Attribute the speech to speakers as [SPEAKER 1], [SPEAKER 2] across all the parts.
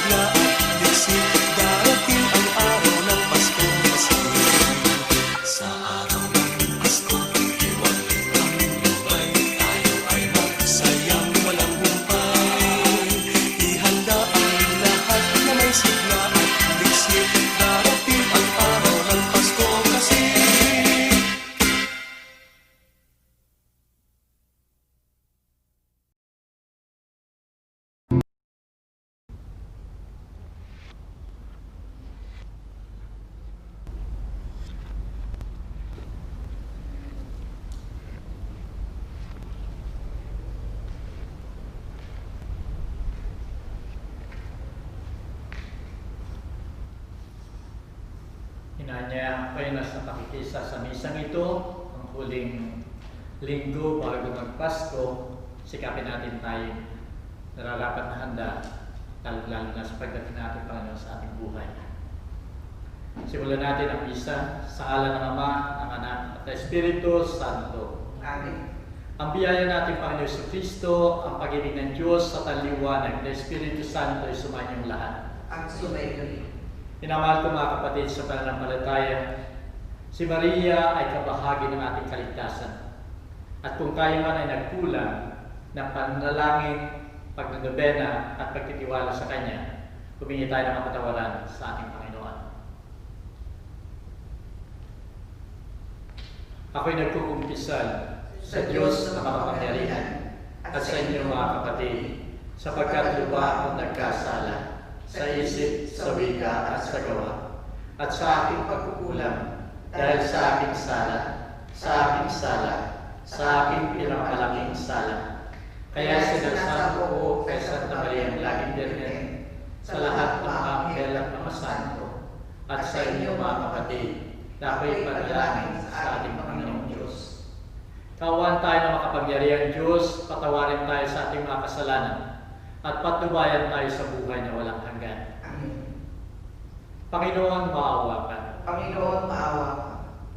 [SPEAKER 1] sigla at liksik, darating ang araw ng Pasko kasi sa araw ng Pasko, iwan ang buhay, tayo ay magsayang walang humpay. Ihanda ang lahat na may sigla at liksik, darating ang araw ng Pasko kasi.
[SPEAKER 2] Inanyayaan kayo na sa pakikisa sa misang ito, ang huling linggo bago magpasko, sikapin natin tayo nararapat na handa, lalo na sa pagdating natin, Panginoon, sa ating buhay. Simulan natin ang misa sa ngalan ng Ama, ng Anak, at ng Espiritu Santo.
[SPEAKER 3] Amen.
[SPEAKER 2] Ang biyaya natin, Panginoon Jesucristo, ang pag-ibig ng Diyos at ang liwanag ng Espiritu Santo ay sumainyong lahat.
[SPEAKER 3] Ang sumainyo.
[SPEAKER 2] Minamahal ko mga kapatid sa pananampalataya, si Maria ay kabahagi ng ating kaligtasan. At kung kayo man ay nagkulang ng panalangin, pagnanobena at pagtitiwala sa Kanya, humingi tayo ng kapatawaran sa ating Panginoon. Ako'y nagkukumpisal sa Diyos na makapangyarihan at sa inyo mga kapatid, sapagkat lupa akong nagkasala sa isip, sa wika at sa gawa, at sa aking pagkukulang, dahil sa aking sala, sa aking pinakamalaking sala. Kaya sinasabi ko kay Santa Maria laging Birhen, sa lahat ng anghel at mga santo, at sa inyo mga kapatid, na ako'y panalangin sa ating Panginoong Diyos. Kawan tayo na makapangyarihang Diyos, patawarin tayo sa ating mga kasalanan, at patnubayan tayo sa buhay na walang hanggan.
[SPEAKER 3] Amen.
[SPEAKER 2] Panginoon, maawa ka.
[SPEAKER 3] Panginoon, maawa ka.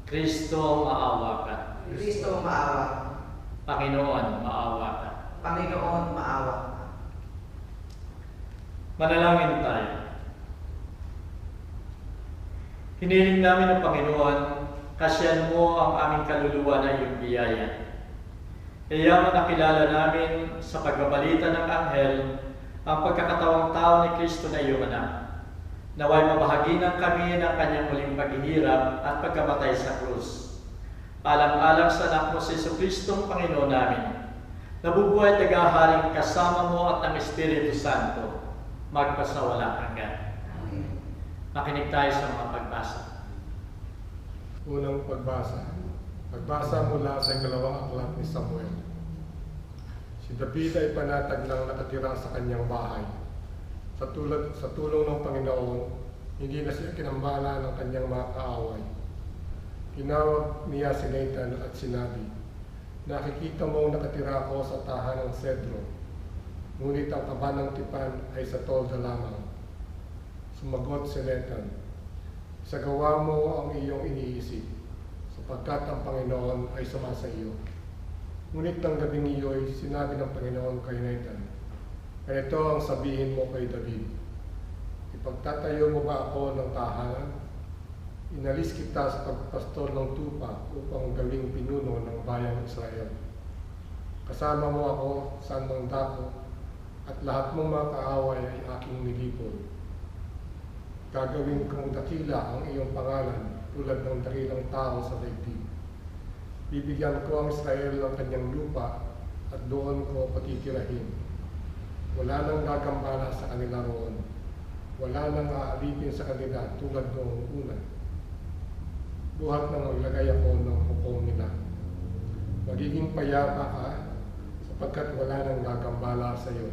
[SPEAKER 2] Kristo, maawa ka.
[SPEAKER 3] Kristo, maawa ka.
[SPEAKER 2] Panginoon, maawa ka.
[SPEAKER 3] Panginoon, maawa ka.
[SPEAKER 2] Manalangin tayo. Hiniling namin ng Panginoon, kasyan mo ang aming kaluluwa na iyong biyaya. Kaya nakilala namin sa pagbabalita ng anghel ang pagkakatawang tao ni Kristo na iyong anak. Naway mabahaginan kami ng kanyang muling paghihirap at pagkamatay sa krus. Alang-alang sa anak mo si Jesucristo, Panginoon namin, nabubuhay at naghaharing kasama mo at ng Espiritu Santo, magpasawalang hanggan.
[SPEAKER 3] Amen.
[SPEAKER 2] Makinig tayo sa mga pagbasa.
[SPEAKER 4] Unang pagbasa. Pagbasa mula sa ikalawang aklat ni Samuel. Si David ay panatag ng nakatira sa kanyang bahay. Sa tulong ng Panginoon, hindi na siya kinambala ng kanyang mga kaaway. Tinawag niya si Nathan at sinabi, "Nakikita mong nakatira ako sa tahanang Cedro, ngunit ang kaba ng tipan ay sa tolda lamang." Sumagot si Nathan, "Isagawa mo ang iyong iniisip, sapagkat ang Panginoon ay sumasa iyo." Ngunit ng gabing iyo'y sinabi ng Panginoon kay Nathan, "Ganito ang sabihin mo kay David, ipagtatayo mo ba ako ng tahanan? Inalis kita sa pagpastol ng tupa upang gawing pinuno ng bayang Israel. Kasama mo ako sa anumang dako, at lahat mong mga kaaway ay aking nilipol. Gagawin kong dakila ang iyong pangalan tulad ng dakilang tao sa daigdig. Bibigyan ko ang Israel ng kanyang lupa at doon ko patitirahin. Wala nang gagambala sa kanila roon. Wala nang aalipin sa kanila tulad noong una. Buhat nang maglagay ako ng hukom nila. Magiging payapa ka sapagkat wala nang gagambala sa iyo.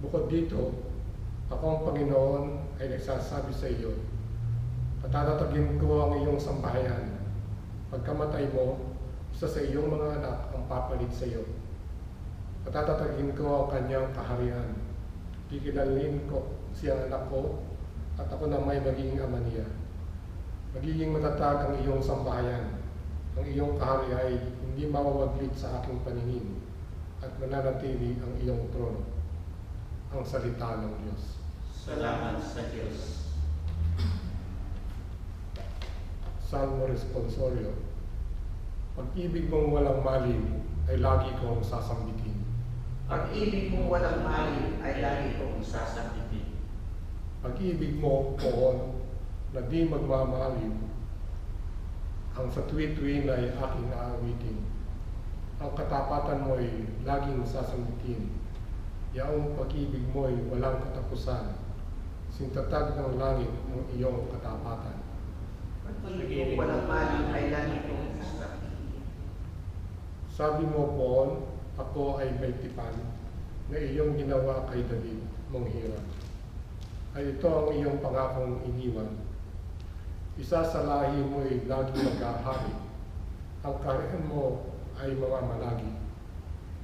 [SPEAKER 4] Bukod dito, ako ang Panginoon ay nagsasabi sa iyo, patatatagin ko ang iyong sambahayan. Pagkamatay mo, isa sa iyong mga anak ang papalit sa iyo. Patatatagin ko ang kanyang kaharian. Kikilalin ko siyang anak ko at ako na may magiging ama niya. Magiging matatag ang iyong sambahayan. Ang iyong kaharian ay hindi mawawaglit sa aking paningin at mananatili ang iyong trono. Ang salita ng Diyos. Salmo Responsorio, pag-ibig mong walang maliw ay lagi kong sasambitin.
[SPEAKER 3] Pag-ibig mong walang maliw ay lagi kong
[SPEAKER 2] sasabitin.
[SPEAKER 4] Pag-ibig mo, poon, na di magmamaliw, ang sa tuwi-tuwi ay aking aawitin. Ang katapatan mo'y laging sasambitin. Yaong pag-ibig mo'y walang katapusan. Sintatag ng langit ng iyong katapatan.
[SPEAKER 3] Pag-ibig mong walang maliw ay lagi kong sasabihin.
[SPEAKER 4] Sabi mo, poon, ako ay may tipan na iyong ginawa kay David mong hirap. Ay ito ang iyong pangakong iniwan. Isa sa lahi mo'y laging magkahari. Ang kaharian mo ay mga malagi.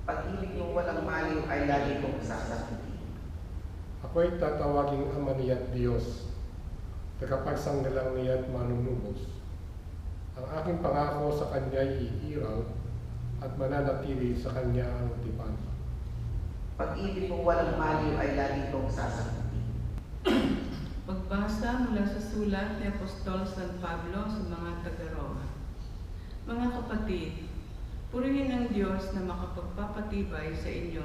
[SPEAKER 3] Pag-ibig mong walang maliw ay lagi kong sasabihin.
[SPEAKER 4] Ako'y tatawaging Ama niya't Diyos, tagapagsanggalang niya't manunubos. Ang aking pangako sa Kanya'y iiraw at mananatili sa Kanya ang tipan.
[SPEAKER 3] Pag-ibig mong walang maliw ay lagi kong sasabihin.
[SPEAKER 5] Pagbasa mula sa sulat ni Apostol San Pablo sa mga taga-Roma. Mga kapatid, purihin ang Diyos na makapagpapatibay sa inyo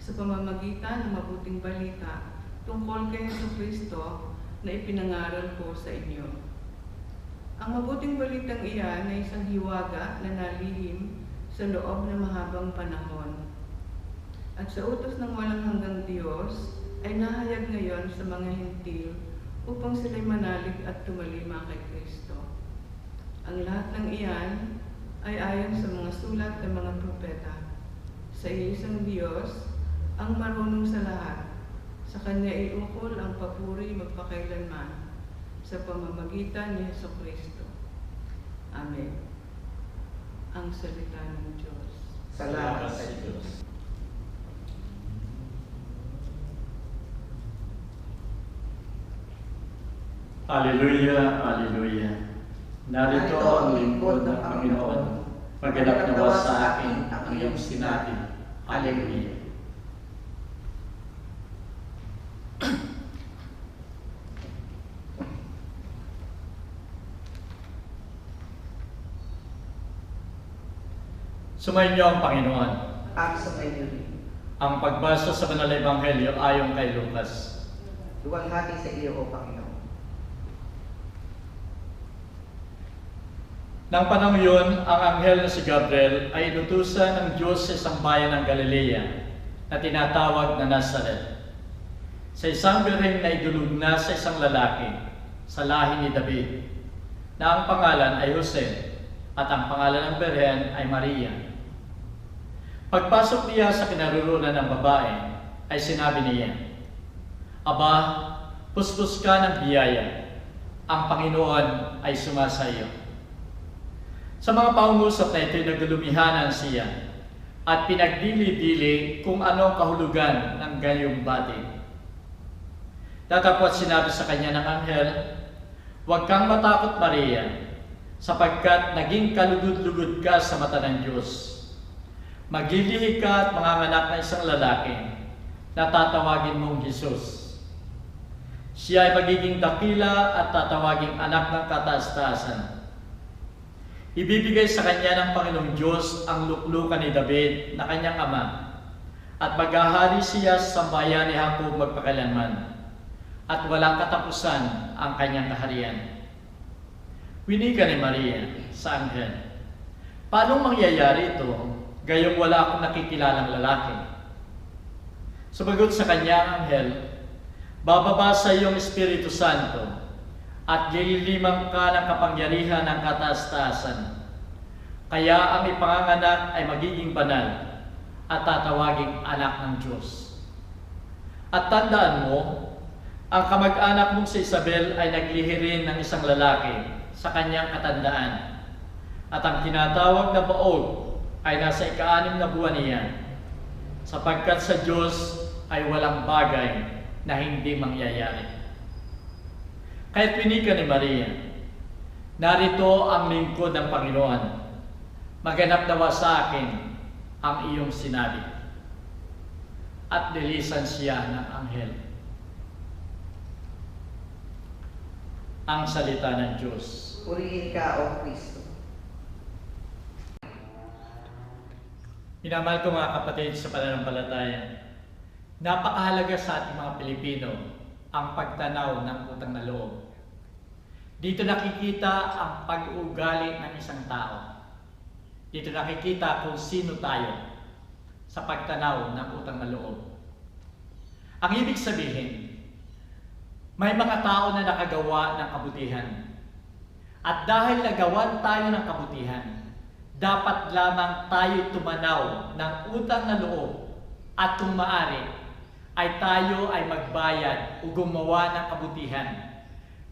[SPEAKER 5] sa pamamagitan ng mabuting balita tungkol kay Jesucristo na ipinangaral ko sa inyo. Ang mabuting balitang iyan ay isang hiwaga na nalihim sa loob ng mahabang panahon. At sa utos ng walang hanggang Diyos ay nahayag ngayon sa mga hintil upang sila'y manalig at tumalima kay Kristo. Ang lahat ng iyan ay ayon sa mga sulat ng mga propeta. Sa isang Diyos, ang marunong sa lahat, sa Kanya iukol ang papuri magpakailanman sa pamamagitan ni Jesucristo. Amen. Ang salita ng Diyos.
[SPEAKER 3] Salamat sa Diyos.
[SPEAKER 2] Alleluia, Alleluia. Narito ang lingkod ng Panginoon. Maganap nawa sa akin ang iyong sinabi. Alleluia. Sumainyo ang Panginoon.
[SPEAKER 3] At sa inyo rin.
[SPEAKER 2] Ang pagbasa sa Banal na Ebanghelyo ayon kay Lucas.
[SPEAKER 3] Luwalhati sa iyo, O Panginoon.
[SPEAKER 2] Nang panahon yun, ang anghel na si Gabriel ay inutusan ng Diyos sa isang bayan ng Galilea na tinatawag na Nazaret. Sa isang birheng na idulog na sa isang lalaki sa lahi ni David, na ang pangalan ay Jose at ang pangalan ng birhen ay Maria. Pagpasok niya sa kinaroroonan ng babae, ay sinabi niya, Aba, puspos ka ng biyaya, ang Panginoon ay sumasa iyo. Sa mga pangungusap na ito'y nagulumihanan siya at pinagdili-dili kung anong kahulugan ng gayong batid. Tatapos sinabi sa kanya ng anghel, Huwag kang matakot, Maria, sapagkat naging kalugod-lugod ka sa mata ng Diyos. Maglilihi ka at manganganak ng isang lalaki na tatawagin mong Jesus. Siya ay magiging dakila at tatawaging anak ng kataas-taasan. Ibibigay sa kanya ng Panginoong Diyos ang luklukan ni David na kanyang ama, at maghahari siya sa bayan ni Jacob magpakailanman, at walang katapusan ang kanyang kaharian. Winika ni Maria sa anghel, Paano mangyayari ito, gayong wala akong nakikilalang lalaki? Sumagot sa kanya ang anghel, Bababa sa iyong Espiritu Santo, at lililimang ka ng kapangyarihan ng kataas-taasan. Kaya ang ipanganganak ay magiging banal at tatawaging anak ng Diyos. At tandaan mo, ang kamag-anak mong si Isabel ay naglihi rin ng isang lalaki sa kanyang katandaan. At ang tinatawag na baog ay nasa ika-6 na buwan niya, sapagkat sa Diyos ay walang bagay na hindi mangyayari. Kaya't pinika ni Maria, narito ang lingkod ng Panginoon, maganap nawa sa akin ang iyong sinabi. At nilisan siya ng anghel. Ang salita ng Diyos.
[SPEAKER 3] purihin ka, O Kristo.
[SPEAKER 2] Minamahal ko mga kapatid sa pananampalataya, napakahalaga sa ating mga Pilipino ang pagtanaw ng utang na loob. Dito nakikita ang pag-uugali ng isang tao. Dito nakikita kung sino tayo sa pagtanaw ng utang na loob. Ang ibig sabihin, may mga tao na nakagawa ng kabutihan. At dahil nagawan tayo ng kabutihan, dapat lamang tayo tumanaw ng utang na loob at kung maaari ay tayo ay magbayad o gumawa ng kabutihan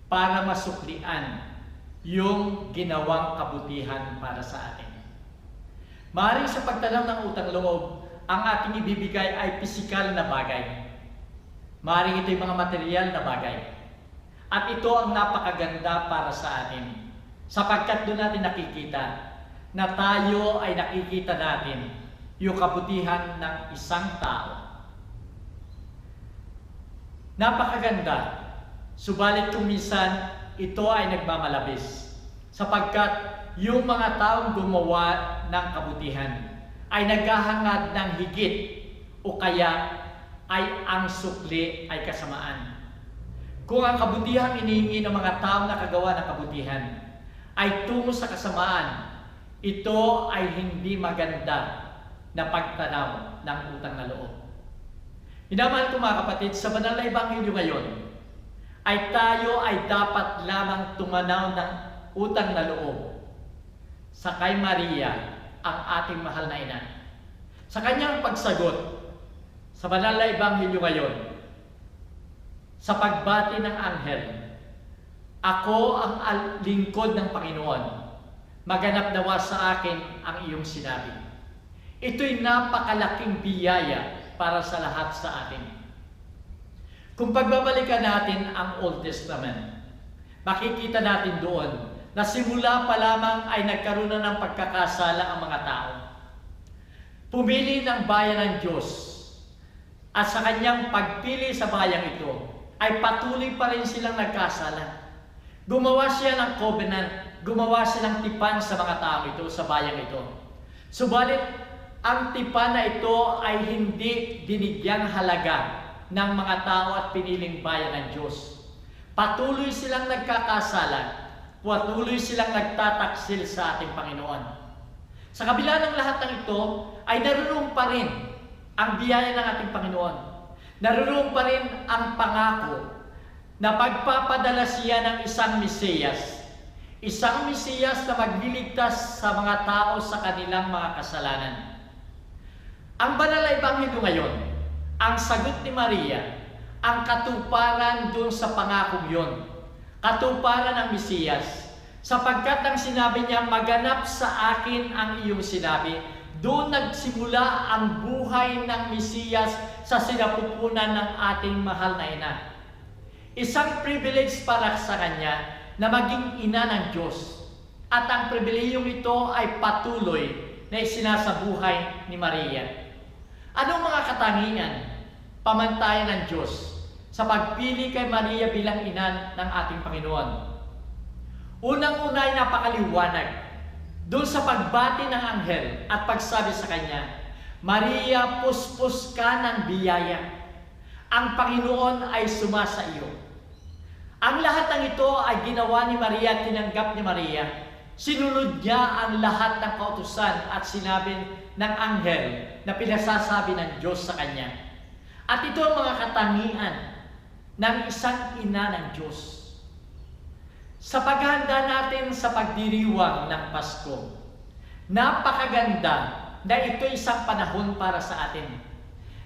[SPEAKER 2] para masuklian yung ginawang kabutihan para sa atin. Maaaring sa pagtanaw ng utang loob, ang ating ibibigay ay pisikal na bagay. Maaaring ito yung mga material na bagay. At ito ang napakaganda para sa atin sapagkat doon natin nakikita na tayo ay nakikita natin yung kabutihan ng isang tao. Napakaganda, subalit kung minsan ito ay nagmamalabis sapagkat yung mga taong gumawa ng kabutihan ay naghahangad ng higit o kaya ay ang sukli ay kasamaan. Kung ang kabutihan inihingi ng mga taong nakagawa ng kabutihan ay tungo sa kasamaan, ito ay hindi maganda na pagtanaw ng utang na loob. Minamahal ko mga kapatid, sa banal na ebanghelyo ngayon, ay tayo ay dapat lamang tumanaw ng utang na loob sa kay Maria, ang ating mahal na ina. Sa kanyang pagsagot sa banal na ebanghelyo ngayon, sa pagbati ng anghel, ako ang lingkod ng Panginoon. Maganap nawa sa akin ang iyong sinabi. Ito'y napakalaking biyaya para sa lahat sa atin. Kung pagbabalikan natin ang Old Testament, makikita natin doon na simula pa lamang ay nagkaroon na ng pagkakasala ang mga tao. Pumili ng bayan ng Diyos at sa kanyang pagpili sa bayang ito ay patuloy pa rin silang nagkasala. Gumawa siya ng covenant, gumawa silang tipan sa mga tao ito, sa bayang ito. Subalit, ang tipan na ito ay hindi binigyang halaga ng mga tao at piniling bayan ng Diyos. Patuloy silang nagkakasala, patuloy silang nagtataksil sa ating Panginoon. Sa kabila ng lahat ng ito, ay naroon pa rin ang biyaya ng ating Panginoon. Naroon pa rin ang pangako na pagpapadala siya ng isang Mesiyas. Isang Mesiyas na magliligtas sa mga tao sa kanilang mga kasalanan. Ang banal na ebanghelyo ngayon, ang sagot ni Maria, ang katuparan doon sa pangakong yon. Katuparan ng Mesiyas. Sapagkat ang sinabi niya, maganap sa akin ang iyong sinabi, doon nagsimula ang buhay ng Mesiyas sa sinapupunan ng ating mahal na ina. Isang privilege para sa kanya na maging ina ng Diyos. At ang pribilehiyong ito ay patuloy na isinasabuhay ni Maria. Anong mga katangian, pamantayan ng Diyos sa pagpili kay Maria bilang ina ng ating Panginoon? Unang-una ay napakaliwanag doon sa pagbati ng anghel at pagsabi sa kanya, Maria, puspos ka ng biyaya. Ang Panginoon ay sumasa iyo. Ang lahat ng ito ay ginawa ni Maria at tinanggap ni Maria. Sinunod niya ang lahat ng kautusan at sinabi ng anghel na pinasasabi ng Diyos sa kanya. At ito ang mga katangian ng isang ina ng Diyos. Sa paghahanda natin sa pagdiriwang ng Pasko, napakaganda na ito isang panahon para sa atin.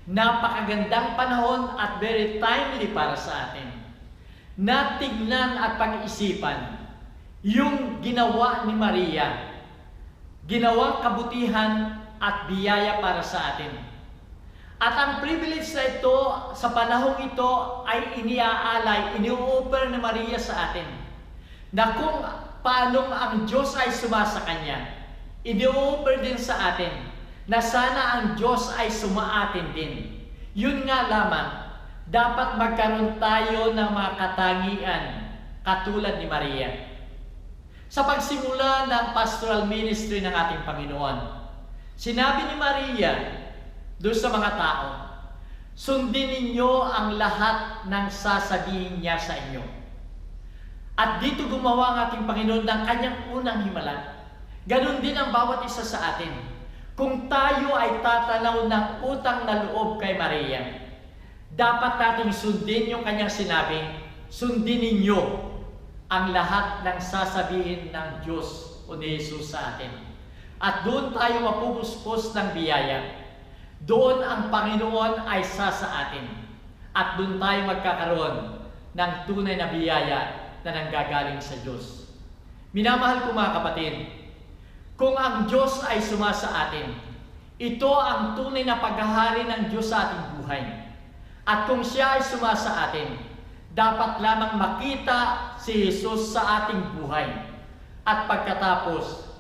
[SPEAKER 2] Napakagandang panahon at very timely para sa atin. Na tignan at pag-isipan yung ginawa ni Maria, ginawang kabutihan at biyaya para sa atin. At ang privilege na ito, sa panahong ito, ay iniaalay, ini-offer ni Maria sa atin. Na kung paanong ang Diyos ay sumasa Kanya, ini-offer din sa atin na sana ang Diyos ay sumaatin din. Yun nga lamang, dapat magkaroon tayo ng mga katangian katulad ni Maria. Sa pagsimula ng pastoral ministry ng ating Panginoon, sinabi ni Maria doon sa mga tao, sundin ninyo ang lahat ng sasabihin niya sa inyo. At dito gumawa ang ating Panginoon ng kanyang unang himala. Ganon din ang bawat isa sa atin. Kung tayo ay tatanaw ng utang na loob kay Maria, dapat nating sundin yung kanyang sinabi, sundin ninyo ang lahat ng sasabihin ng Diyos o ni Jesus sa atin. At doon tayo mapupuspos ng biyaya. Doon ang Panginoon ay sa atin. At doon tayo magkakaroon ng tunay na biyaya na nanggagaling sa Diyos. Minamahal ko mga kapatid, kung ang Diyos ay sumasa atin, ito ang tunay na paghahari ng Diyos sa ating buhay. At kung siya ay sumasa atin, dapat lamang makita si Jesus sa ating buhay. At pagkatapos,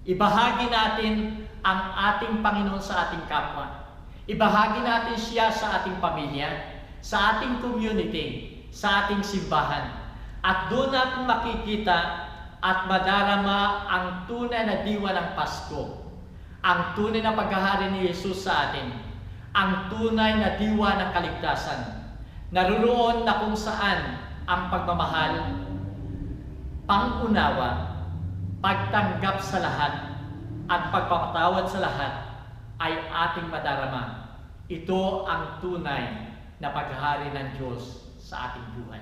[SPEAKER 2] ibahagi natin ang ating Panginoon sa ating kapwa. Ibahagi natin siya sa ating pamilya, sa ating community, sa ating simbahan. At doon natin makikita at madarama ang tunay na diwa ng Pasko. Ang tunay na paghahari ni Jesus sa atin. Ang tunay na diwa ng kaligtasan. Naruroon na kung saan ang pagmamahal, pangunawa, pagtanggap sa lahat, at pagpapatawad sa lahat ay ating madarama. Ito ang tunay na paghahari ng Diyos sa ating buhay.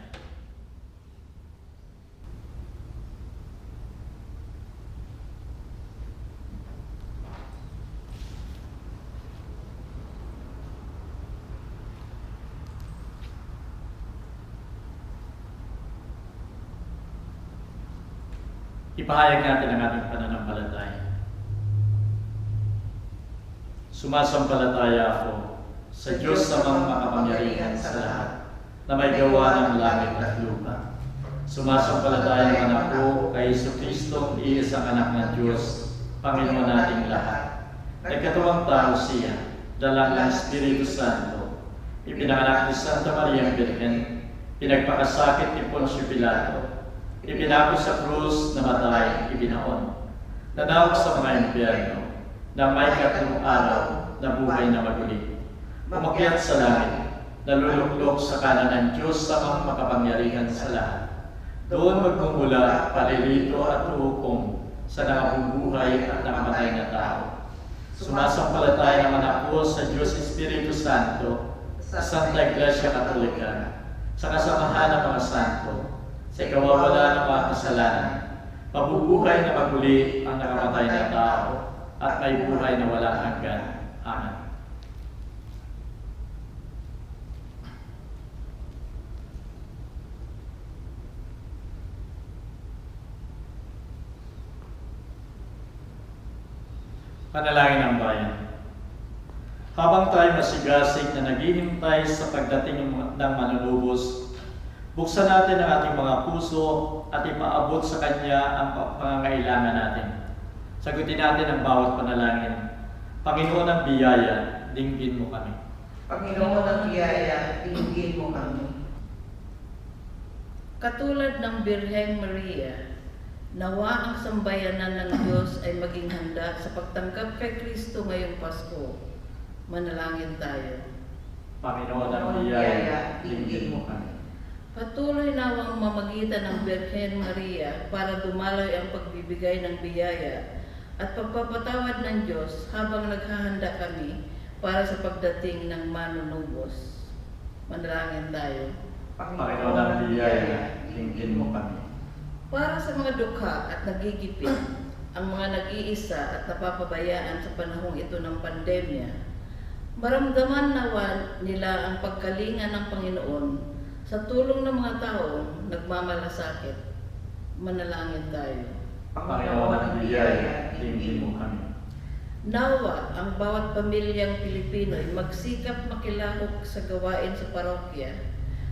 [SPEAKER 2] Ipahayag natin ang ating pananampalataya. Sumasampalataya ako sa Diyos sa mga makapangyarihan sa lahat na may gawa ng langit at lupa. Sumasampalataya naman ako kay Jesucristo, iisang anak ng Diyos, Panginoon nating lahat. Nagkatawang tao siya, dalang ng Espiritu Santo, ipinanganak ni Santa Maria Birhen, pinagpakasakit ni Poncio Pilato, ipinako sa krus, namatay, ibinaon, nanawag sa mga impyerno, na may katlong araw na buhay na maguli. Umakyat sa langit, naluluklok sa kanan ng Diyos sa mga makapangyarihan sa lahat. Doon magmumula, palilito at hukom sa nakabubuhay at nakamatay na tao. Sumasampalataya naman ako sa Diyos Espiritu Santo, sa Santa Iglesia Katolika, sa kasamahan ng mga santo, sa ikawawala ng mga kasalanan, pabubuhay na maguli ang nakamatay na tao, at may buhay na walang hanggan. Amen. Panalangin ng bayan. Habang tayo masigasig na naghihintay sa pagdating ng manunubos, buksan natin ang ating mga puso at ipaabot sa Kanya ang pangangailangan natin. Sagutin natin ang bawat panalangin. Panginoon ng biyaya, dinggin mo kami.
[SPEAKER 3] Panginoon ng biyaya, dinggin mo kami.
[SPEAKER 5] Katulad ng Birheng Maria, nawa ang sambayanan ng Diyos ay maging handa sa pagtanggap kay Kristo ngayong Pasko. Manalangin tayo.
[SPEAKER 2] Panginoon ng biyaya, dinggin mo kami.
[SPEAKER 5] Patuloy nawang mamagitan ng Birhen Maria para dumaloy ang pagbibigay ng biyaya at pagpapatawad ng Diyos habang naghahanda kami para sa pagdating ng manunubos. Manalangin tayo.
[SPEAKER 2] Panginoon ng biyaya, dinggin mo kami.
[SPEAKER 5] Para sa mga dukha at nagigipit, ang mga nag-iisa at napapabayaan sa panahong ito ng pandemya, maramdaman nawa nila ang pagkalinga ng Panginoon sa tulong ng mga taong nagmamalasakit. Manalangin tayo.
[SPEAKER 2] Panginoon ng biyaya, dinggin mo kami.
[SPEAKER 5] Nawa ang bawat pamilyang Pilipino ay magsikap makilahok sa gawain sa parokya,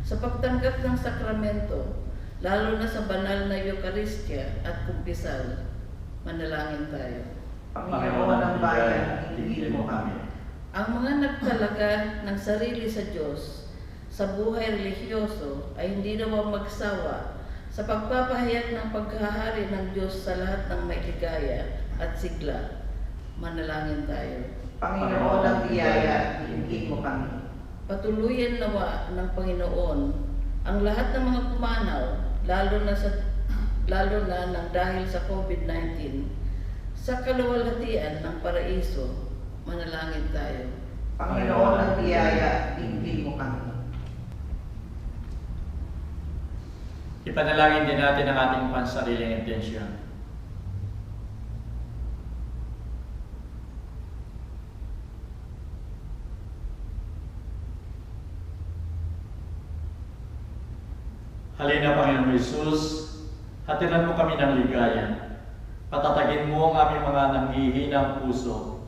[SPEAKER 5] sa pagtanggap ng sakramento, lalo na sa banal na Eukaristya at kumpisal. Manalangin tayo.
[SPEAKER 2] Panginoon ng biyaya, dinggin mo kami.
[SPEAKER 5] Ang mga nagtalaga ng sarili sa Diyos sa buhay religyoso ay hindi naman magsawa
[SPEAKER 6] sa pagpapahayag ng paghahari ng Diyos sa lahat ng may ligaya at sigla. Manalangin tayo.
[SPEAKER 3] Panginoon ng biyaya, dinggin mo kami.
[SPEAKER 6] Patuluyan nawa ng Panginoon ang lahat ng mga pumanaw, lalo na nang dahil sa COVID-19, sa kaluwalhatian ng paraiso. Manalangin tayo.
[SPEAKER 3] Panginoon ng biyaya, dinggin mo kami.
[SPEAKER 2] Ipanalangin din natin ang ating pansariling intensyon. Halina, Panginoon Jesus, hatiran mo kami ng ligaya. Patatagin mo ang aming mga nanghihinang puso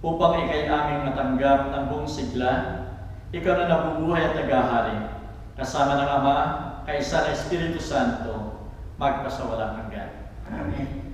[SPEAKER 2] upang ikay aming matanggap ng buong sigla. Ikaw na nabubuhay at nagahari, kasama ng Ama, kaisa ng Espiritu Santo, magpasawalang hanggan.
[SPEAKER 3] Amen.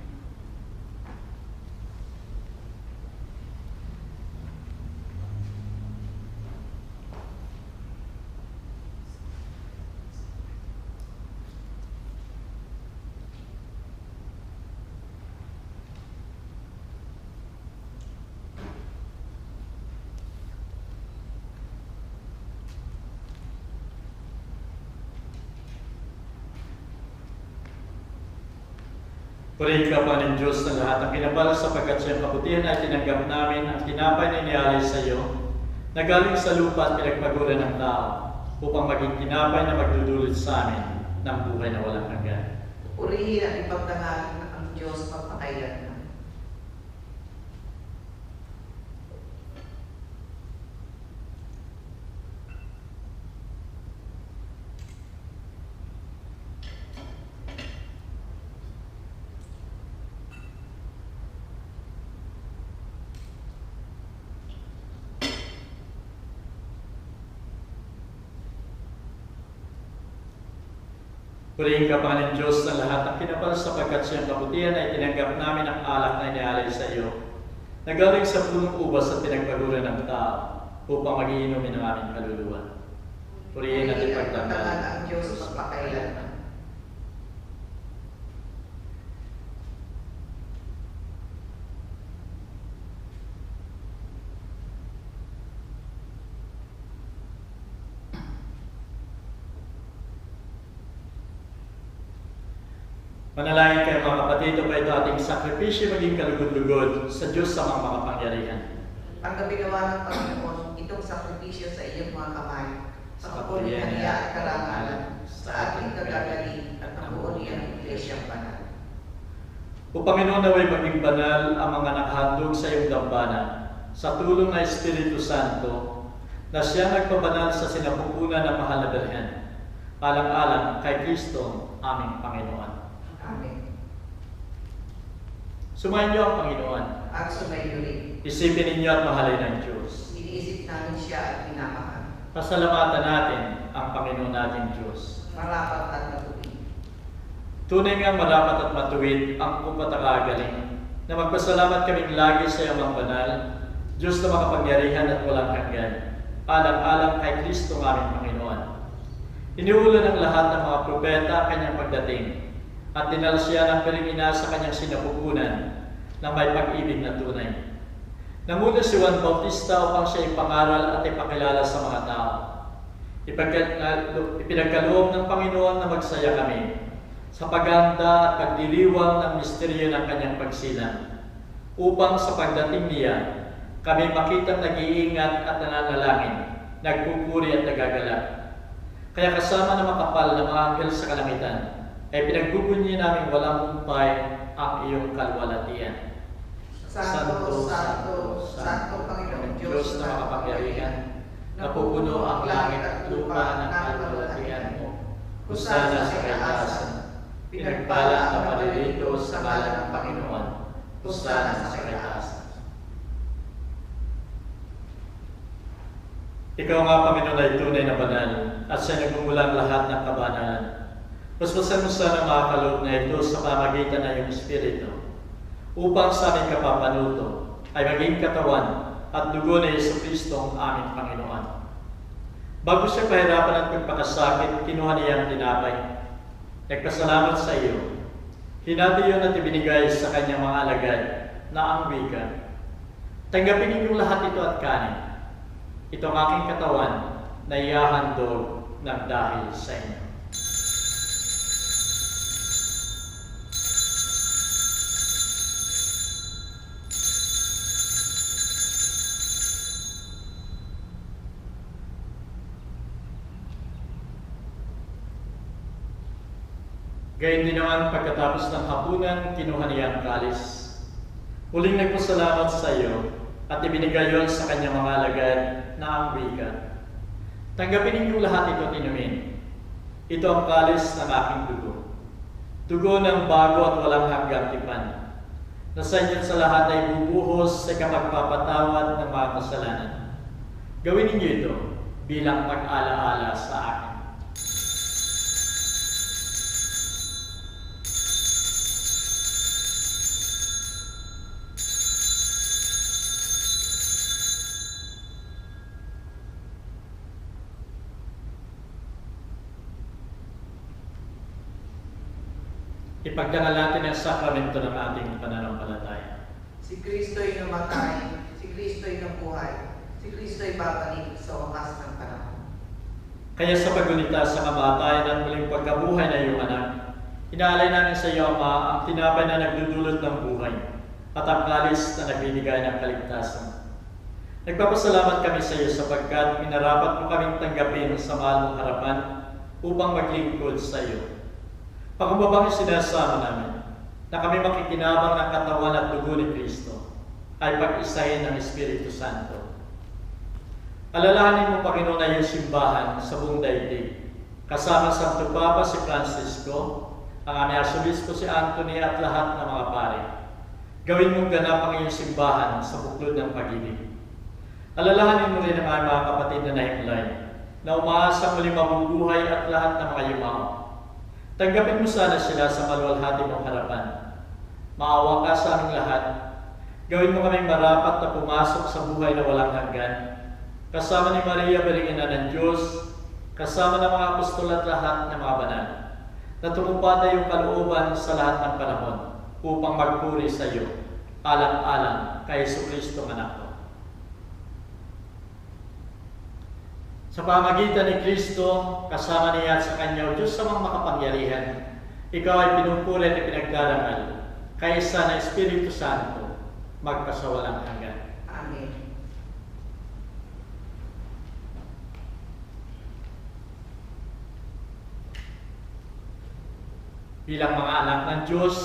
[SPEAKER 2] Purihin ka, Panginoon Diyos, ng lahat ng kinabal sapagkat siyang kabutihan ay tinanggap namin ang tinapay na inialay sa iyo, na galing sa lupa at pinagpaguran ng tao, upang maging tinapay na magdudulot sa amin ng buhay na walang hanggan.
[SPEAKER 3] Purihin at ipagdangalin ang Diyos pagpakailanman.
[SPEAKER 2] Purihin ka, Panginoon Diyos, ng lahat ng kinabal sapagkat siyang kabutihan ay tinanggap namin ang alak na inialay sa iyo, na galing sa punong ubas at pinagpaguran ng tao, upang magiinumin ang aming kaluluwa. Purihin at ipagdangalin
[SPEAKER 3] ang Diyos pagpakailanman.
[SPEAKER 2] Manalangin kayo, mga kapatid, upang ito ating sakripisyo maging kalugod-lugod sa Diyos sa mga makapangyarihan.
[SPEAKER 3] Tanggapin nawa ng Panginoon itong sakripisyo sa iyong mga kamay, sa kapulihan niya at karangalan, sa ating kagagaling at nabuo niyang iglesyang banal.
[SPEAKER 2] O Panginoon, naway maging banal ang mga nakahandog sa iyong dambana, sa tulong ng Espiritu Santo, na siya nagpabanal sa sinapupunan ng mahal na Birhen, alang-alang kay Kristo, aming Panginoon.
[SPEAKER 3] Amen.
[SPEAKER 2] Sumayin niyo ang Panginoon.
[SPEAKER 3] At sumayo rin.
[SPEAKER 2] Isipin ninyo at mahalin ng Diyos.
[SPEAKER 3] Iniisip namin siya at minamahal.
[SPEAKER 2] Pasalamatan natin ang Panginoon nating Diyos.
[SPEAKER 3] Marapat at matuwid.
[SPEAKER 2] Tunay nga marapat at matuwid ang kupatagagaling na magpasalamat kaming lagi sa iyong banal, Diyos na makapangyarihan at walang hanggan, alang-alang kay Kristo aming Panginoon. Iniulan ng lahat ng mga propeta kanyang pagdating, at dinala siya ng pirimina sa kanyang sinapupunan na may pag-ibig na tunay. Namuna si Juan Bautista upang siya ipangaral at ipakilala sa mga tao. Ipinagkaloob ng Panginoon na magsaya kami sa paghahanda at pagdiriwang ng misteryo ng kanyang pagsilang, upang sa pagdating niya, kami makitang nag-iingat at nananalangin, nagpupuri at nagagalak. Kaya kasama ng makapal na mga anghel sa kalangitan, ay pinagbubunyi namin walang humpay ang iyong kalwalatian.
[SPEAKER 3] Santo, Santo, Santo Panginoon Diyos
[SPEAKER 2] na makapangyarihan, napupuno ang langit at lupa ng kalwalatian mo. Husana sa kaitaasan, pinagpala ang naparirito sa ngalan ng Panginoon. Husana sa kaitaasan. Ikaw nga, Panginoon, ay tunay na banal, at siya nagmumulang lahat ng kabanalan. Paspasan mo sana makakaloob na ito sa pamagitan ng iyong Espiritu, upang sa aming kapapanuto ay maging katawan at dugo ni Jesucristo ang aming Panginoon. Bago siya pahirapan at pagpakasakit, kinuha niya ang tinapay. Nagpasalamat sa iyo. Hinati yun at ibinigay sa kanyang mga alagad na ang wika. Tanggapin ninyong lahat ito at kanin. Ito ang aking katawan na ihahandog ng dahil sa inyo. Gayun din naman pagkatapos ng hapunan, kinuha niya ang kalis. Muling nagpasalamat sa iyo at ibinigay yon sa kanyang mga alagad na ang wika. Tanggapin ninyong lahat ito at inumin. Ito ang kalis ng aking dugo. Dugo ng bago at walang hanggang tipan, na sa inyo sa lahat ay bubuhos sa kapagpapatawad ng mga kasalanan. Gawin ninyo ito bilang pag-alaala sa akin. Ipagdangal natin ang sakramento ng ating pananampalataya.
[SPEAKER 3] Si Kristo'y namatay, si Kristo'y nabuhay, si Kristo'y babalik sa wakas ng panahon.
[SPEAKER 2] Kaya sa paggunita sa kamatayan at muling pagkabuhay na iyong anak, inaalay namin sa iyo, Ama, ang tinapay na nagdudulot ng buhay at ang kalis na nagbibigay ng kaligtasan. Nagpapasalamat kami sa iyo sapagkat minarapat mo kaming tanggapin sa mahal mong harapan upang maglingkod sa iyo. Pakumbabang sinasama namin na kami makikinabang ng katawan at dugo ni Kristo ay pag-isahin ng Espiritu Santo. Alalahanin mo, Panginoon, na iyong simbahan sa buong daigdig, kasama Santo Papa si Francisco, ang aming Arsobispo si Anthony at lahat ng mga pare. Gawin mong ganap ang iyong simbahan sa buklod ng pag-ibig. Alalahanin mo rin ang aming mga kapatid na nahimlay, na umaasang muli mabubuhay at lahat ng mga yumao. Tanggapin mo sana sila sa maluwalhati mong harapan. Maawa ka sa aming lahat. Gawin mo kaming marapat na pumasok sa buhay na walang hanggan. Kasama ni Maria, Birhena ng Diyos, kasama ng mga apostol at lahat ng mga banal, na tumupad na iyong kalooban sa lahat ng panahon upang magpuri sa iyo, alang-alang kay Jesucristo anak ko. Sa pamagitan ni Kristo, kasama niya at sa Kanya, O Diyos sa mga makapangyarihan, ikaw ay pinupuri at ipinagdarangal, kaysa na Espiritu Santo, magpasawalang hanggan.
[SPEAKER 3] Amen.
[SPEAKER 2] Bilang mga anak ng Diyos,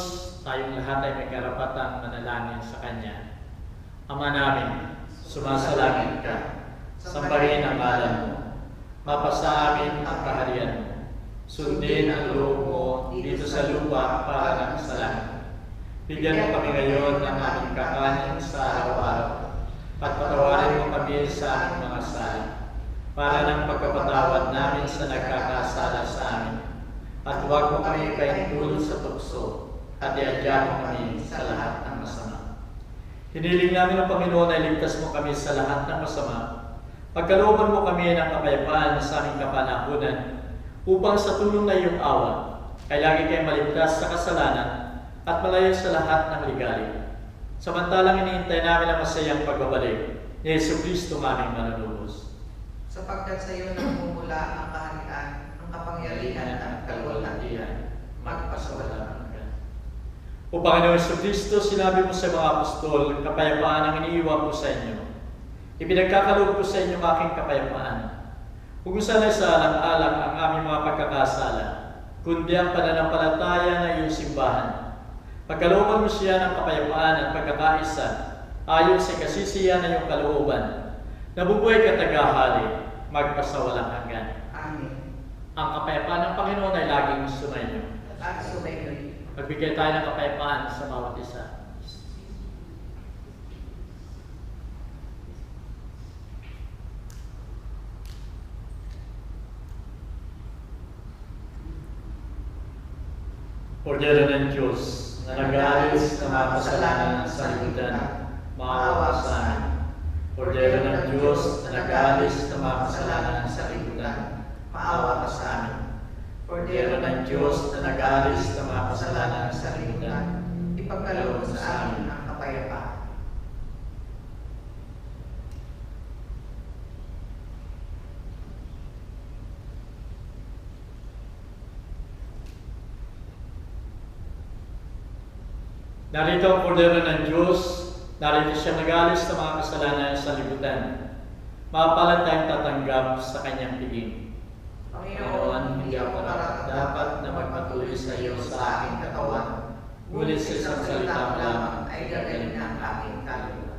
[SPEAKER 2] tayong lahat ay may karapatang manalangin sa Kanya. Ama namin, sumasalangit ka, sambahin ang ngalan mo, mapasa amin ang kaharian mo, sundin ang loob mo dito sa lupa para sa langit. Bigyan mo kami ngayon ng aming kakanin sa araw-araw, at patawarin mo kami sa aming mga sala, para ng pagkapatawad namin sa nagkakasala sa amin. At huwag mo kami paintulot sa tukso, at iadya mo kami sa lahat ng masama. Hiniling namin ang Panginoon ay ligtas mo kami sa lahat ng masama. Pagkalooban mo kami ng kapayapaan sa aming kapanahunan, upang sa tulong na iyong awa, ay lagi kayong maligtas sa kasalanan at malayo sa lahat ng ligali. Samantalang iniintay namin ang masayang pagbabalik ni Jesucristo aming manunubos.
[SPEAKER 3] Sapagkat sa iyo nagmumula ang kaharian, ang kapangyarihan at kalwalhatian, magpasawalang hanggan.
[SPEAKER 2] O Panginoon Jesucristo, sinabi mo sa mga apostol, kapayapaan ang iniiwan ko sa inyo. Ipinagkakaloob ko sa inyo ang aking kapayapaan. Huwag mo sana'y sa alang-alang ang aming mga pagkakasala, kundi ang pananampalataya na iyong simbahan. Pagkalooban mo siya ng kapayapaan at pagkakaisa, ayon sa kasisiyan na iyong kalooban, nabubuhay ka tagahali, magpasawalang hanggan.
[SPEAKER 3] Amen.
[SPEAKER 2] Ang kapayapaan ng Panginoon ay laging sumainyo.
[SPEAKER 3] At sumainyo.
[SPEAKER 2] Magbigay tayo ng kapayapaan sa bawat isa. Kordero ng Diyos, na nag-aalis ng mga kasalanan sa libutan, maawa sa amin. Kordero ng Diyos, na nag-aalis ng mga kasalanan sa libutan, maawa ka sa amin. Kordero ng Diyos na nag-aalis ng mga kasalanan
[SPEAKER 3] sa lipunan, ipagkaloob mo sa amin ang kapayapaan.
[SPEAKER 2] Narito ang Kordero ng Diyos, narito siya nag-aalis ng mga kasalanan sa liputan. Mapapalan tayong tatanggap sa kanyang piging.
[SPEAKER 3] Panginoon, hindi ako dapat na magpatuloy sa iyo sa aking katawan, ngunit sa isang salita mo lamang ay gagaling na ang aking kaluluwa.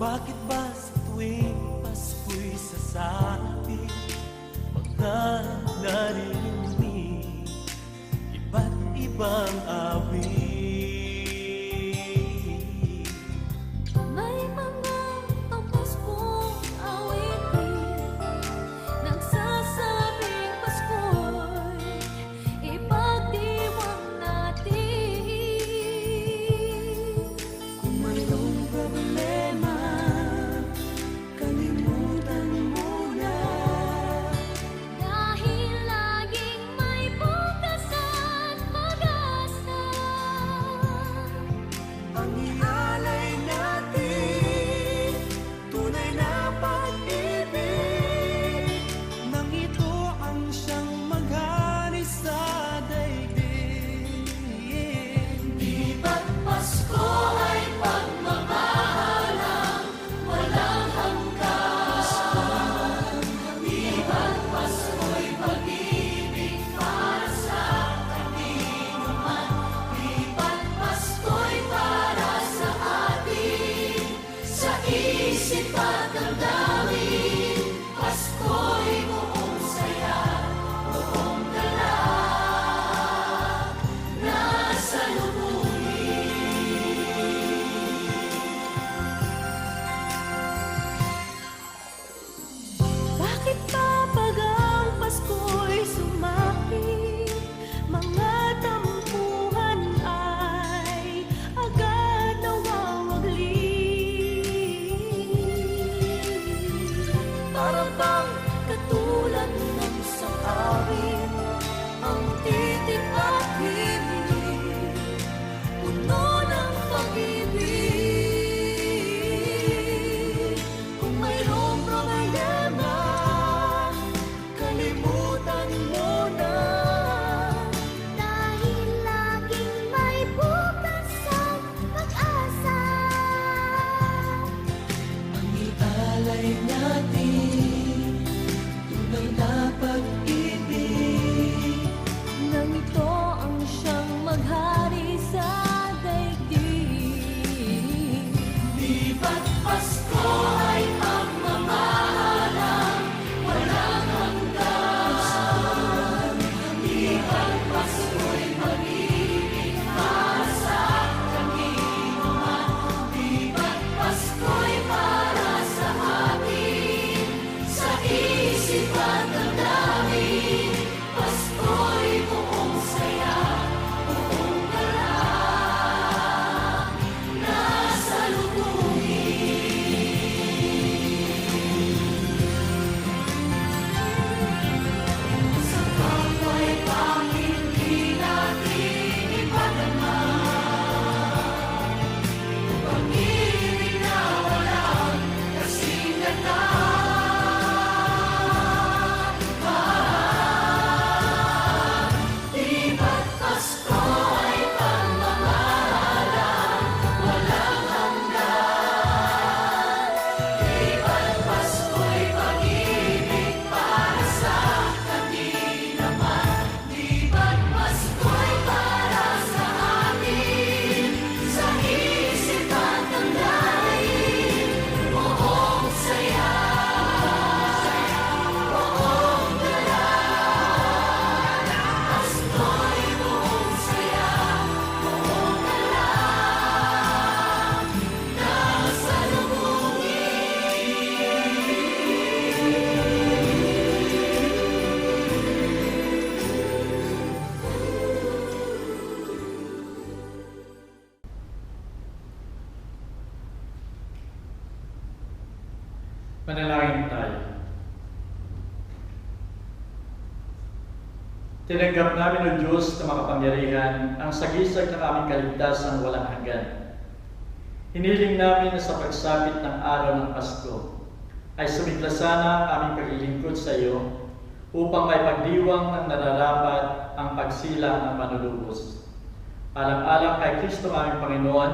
[SPEAKER 1] Bakit ba sa tuwing Pasko'y sasabi mga naririnig iba't ibang awit?
[SPEAKER 7] May mga pamaskong awitin nagsasabing Pasko'y ipagdiwang natin.
[SPEAKER 1] Kung mayroong problema, kalimutan mo na.
[SPEAKER 7] Dahil laging may bukas at pag-asa.
[SPEAKER 1] Ang ialay natin, tunay na pag-ibig. Nang ito ang siyang maghari sa daigdig.
[SPEAKER 7] Di ba't Pasko ay pagmamahalang walang hanggan? Di ba't Pasko'y pag-ibig para sa kanino-man? Di ba't Pasko'y para sa atin? Sa isip at damdamin, Pasko'y buong saya, buong galak, nasa lubungin. Bakit ba pag ang Pasko'y sumapit, mga tampuhan ay agad nawawagli? Para bang katulad ng sang-awit, ang titik at himig, puno ng pag-ibig. Kung mayroong problema, kalimutan mo na. Dahil laging may bukas at pag-asa.
[SPEAKER 1] Ang ialay natin, tunay na pag-ibig.
[SPEAKER 7] Nang ito
[SPEAKER 2] Manalangin tayo. Tinanggap namin, O Diyos na makapangyarihan, ang sagisag ng aming kaligtasan walang hanggan. Hiniling namin na sa pagsapit ng araw ng Pasko ay sumigla sana ang aming paglilingkod sa iyo upang may pagdiwang ng nararapat ang pagsilang ng manlulubos. Alang-alang kay Kristo aming Panginoon,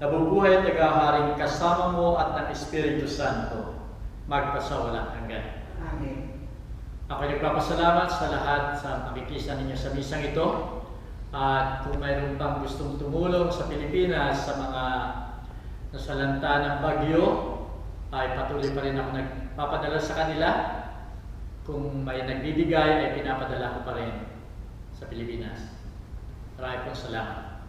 [SPEAKER 2] nabubuhay at naghaharing kasama mo at ng Espiritu Santo, magpasawalang hanggan.
[SPEAKER 3] Amen.
[SPEAKER 2] Ako ay nagpapasalamat sa lahat sa pakikisa ninyo sa misang ito. At kung mayroon pang gustong tumulong sa Pilipinas sa mga nasalanta ng bagyo, ay patuloy pa rin ako nagpapadala sa kanila. Kung may nagbibigay, ay pinapadala ko pa rin sa Pilipinas. Maraming pong salamat.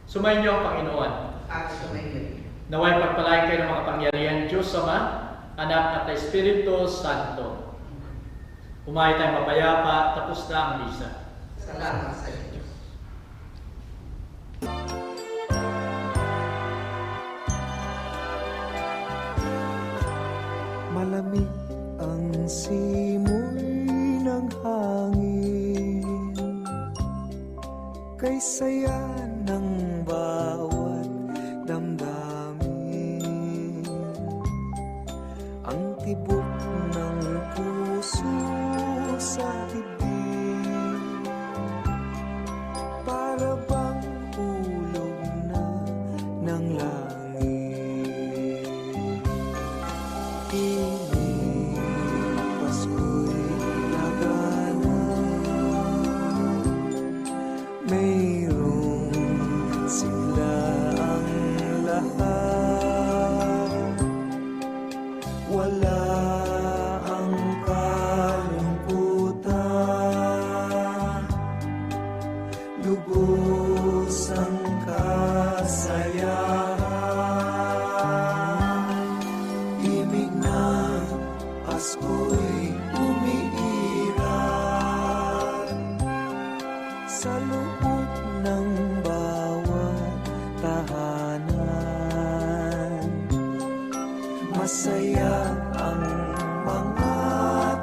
[SPEAKER 2] Sumayin niyo ang Panginoon.
[SPEAKER 3] At sumayin.
[SPEAKER 2] Naway pagpalain kayo ng makapangyarihan Diyos Ama, Anak at Espiritu Santo. Kumain tayong mapayapa, tapos na ang misa.
[SPEAKER 3] Salamat sa Diyos.
[SPEAKER 1] Malamig ang simoy ng hangin, kay saya ng bawat damdamin. Ang tibok ng puso sa dibdib, para bang hulog na ng langit. Inig Pasko'y lagana, mayroong sigla ang lahat. Wala ang kalungkutan, lubos ang kasayahan. Ibig ng Pasko'y umiiral sa loob ng bawat tahanan. Masaya ang mga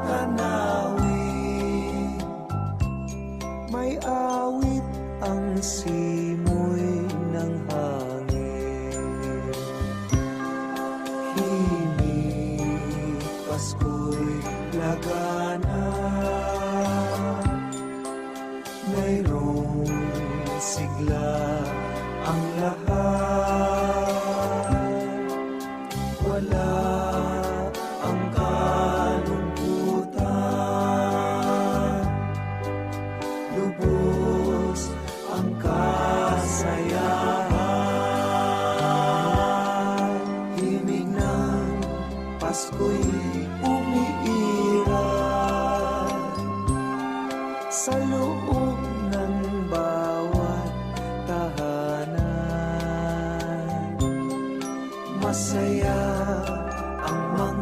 [SPEAKER 1] tanawin, may awit ang simoy ng hangin. Himig Pasko'y lagana, mayroong sigla ang lahat. Wala ang kalungkutan, lubos ang kasayahan. Himig ng Pasko'y umiiral sa loob ng bawat tahanan. Masaya ang mga